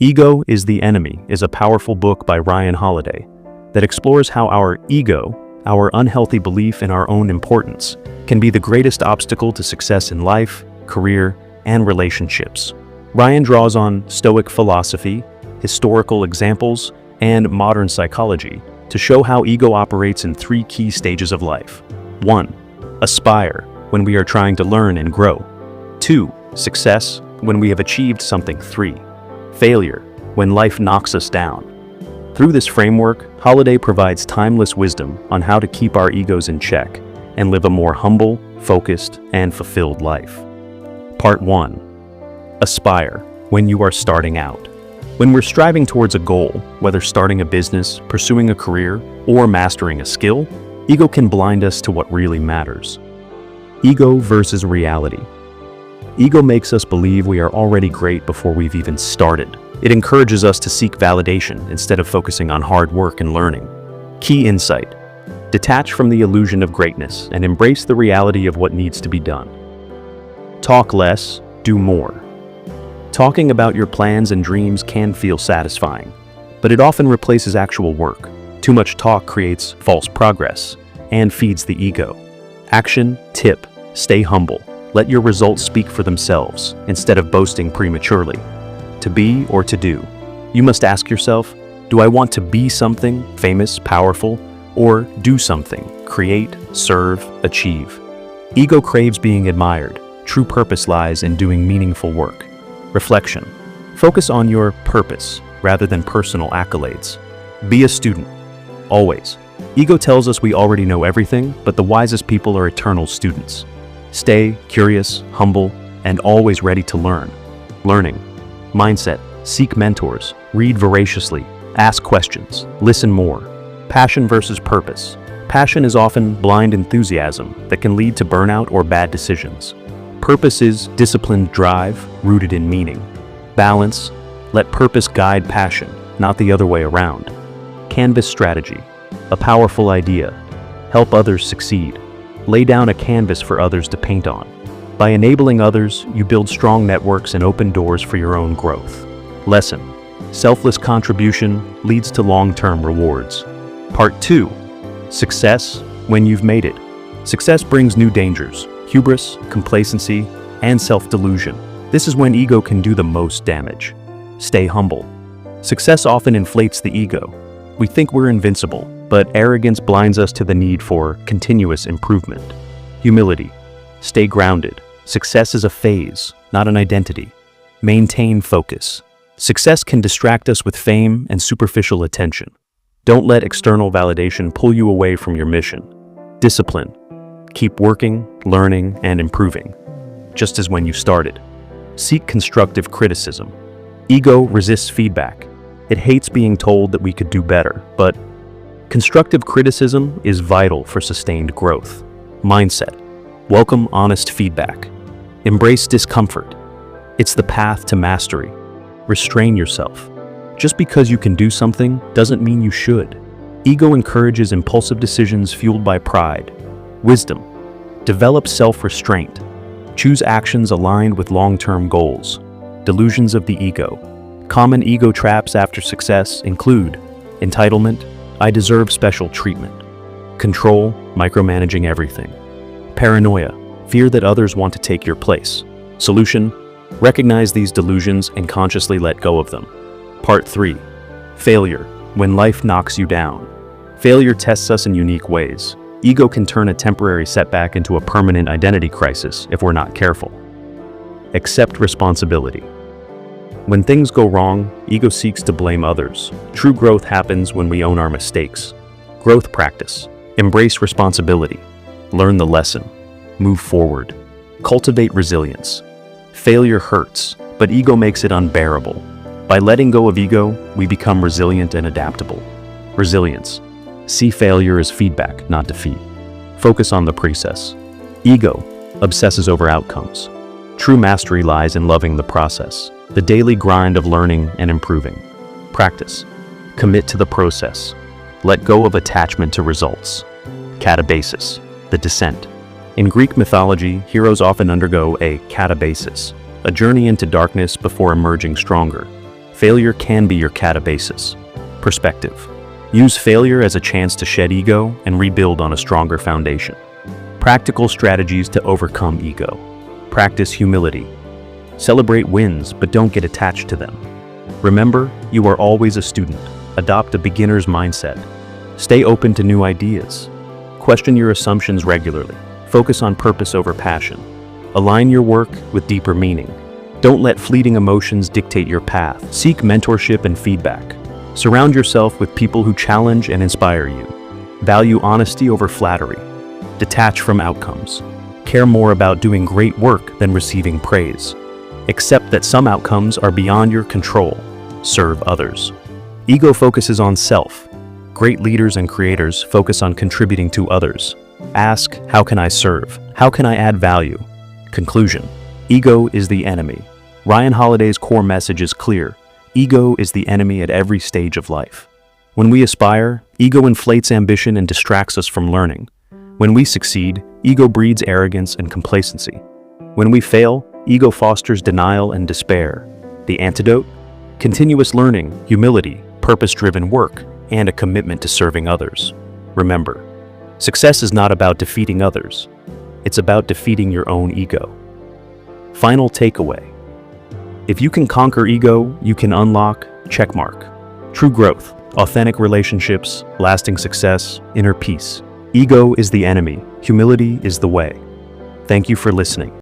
Ego is the Enemy is a powerful book by Ryan Holiday that explores how our ego, our unhealthy belief in our own importance, can be the greatest obstacle to success in life, career, and relationships. Ryan draws on Stoic philosophy, historical examples, and modern psychology to show how ego operates in three key stages of life. 1. Aspire, when we are trying to learn and grow. 2. Success, when we have achieved something. 3. Failure, when life knocks us down. Through this framework, Holiday provides timeless wisdom on how to keep our egos in check and live a more humble, focused, and fulfilled life. Part 1. Aspire, when you are starting out. When we're striving towards a goal, whether starting a business, pursuing a career, or mastering a skill, ego can blind us to what really matters. Ego versus reality. Ego makes us believe we are already great before we've even started. It encourages us to seek validation instead of focusing on hard work and learning. Key insight: detach from the illusion of greatness and embrace the reality of what needs to be done. Talk less, do more. Talking about your plans and dreams can feel satisfying, but it often replaces actual work. Too much talk creates false progress and feeds the ego. Action tip: stay humble. Let your results speak for themselves instead of boasting prematurely. To be or to do. You must ask yourself, do I want to be something famous, powerful, or do something, create, serve, achieve? Ego craves being admired. True purpose lies in doing meaningful work. Reflection. Focus on your purpose rather than personal accolades. Be a student. Always. Ego tells us we already know everything, but the wisest people are eternal students. Stay curious, humble, and always ready to learn. Learning. Mindset. Seek mentors. Read voraciously. Ask questions. Listen more. Passion versus purpose. Passion is often blind enthusiasm that can lead to burnout or bad decisions. Purpose is disciplined drive rooted in meaning. Balance. Let purpose guide passion, not the other way around. Canvas strategy. A powerful idea. Help others succeed. Lay down a canvas for others to paint on. By enabling others, you build strong networks and open doors for your own growth. Lesson. Selfless contribution leads to long-term rewards. Part 2. Success, when you've made it. Success brings new dangers: hubris, complacency, and self-delusion. This is when ego can do the most damage. Stay humble. Success often inflates the ego. We think we're invincible, but arrogance blinds us to the need for continuous improvement. Humility. Stay grounded. Success is a phase, not an identity. Maintain focus. Success can distract us with fame and superficial attention. Don't let external validation pull you away from your mission. Discipline. Keep working, learning, and improving, just as when you started. Seek constructive criticism. Ego resists feedback. It hates being told that we could do better, but constructive criticism is vital for sustained growth. Mindset. Welcome honest feedback. Embrace discomfort. It's the path to mastery. Restrain yourself. Just because you can do something doesn't mean you should. Ego encourages impulsive decisions fueled by pride. Wisdom. Develop self-restraint. Choose actions aligned with long-term goals. Delusions of the ego. Common ego traps after success include entitlement, I deserve special treatment. Control, micromanaging everything. Paranoia, fear that others want to take your place. Solution, recognize these delusions and consciously let go of them. Part 3. Failure, when life knocks you down. Failure tests us in unique ways. Ego can turn a temporary setback into a permanent identity crisis if we're not careful. Accept responsibility. When things go wrong, ego seeks to blame others. True growth happens when we own our mistakes. Growth practice. Embrace responsibility. Learn the lesson. Move forward. Cultivate resilience. Failure hurts, but ego makes it unbearable. By letting go of ego, we become resilient and adaptable. Resilience. See failure as feedback, not defeat. Focus on the process. Ego obsesses over outcomes. True mastery lies in loving the process, the daily grind of learning and improving. Practice. Commit to the process. Let go of attachment to results. Catabasis, the descent. In Greek mythology, heroes often undergo a catabasis, a journey into darkness before emerging stronger. Failure can be your catabasis. Perspective. Use failure as a chance to shed ego and rebuild on a stronger foundation. Practical strategies to overcome ego. Practice humility. Celebrate wins, but don't get attached to them. Remember, you are always a student. Adopt a beginner's mindset. Stay open to new ideas. Question your assumptions regularly. Focus on purpose over passion. Align your work with deeper meaning. Don't let fleeting emotions dictate your path. Seek mentorship and feedback. Surround yourself with people who challenge and inspire you. Value honesty over flattery. Detach from outcomes. Care more about doing great work than receiving praise. Accept that some outcomes are beyond your control. Serve others. Ego focuses on self. Great leaders and creators focus on contributing to others. Ask, how can I serve? How can I add value? Conclusion. Ego is the enemy. Ryan Holiday's core message is clear. Ego is the enemy at every stage of life. When we aspire, ego inflates ambition and distracts us from learning. When we succeed, ego breeds arrogance and complacency. When we fail, ego fosters denial and despair. The antidote? Continuous learning, humility, purpose-driven work, and a commitment to serving others. Remember, success is not about defeating others. It's about defeating your own ego. Final takeaway. If you can conquer ego, you can unlock checkmark. True growth, authentic relationships, lasting success, inner peace. Ego is the enemy. Humility is the way. Thank you for listening.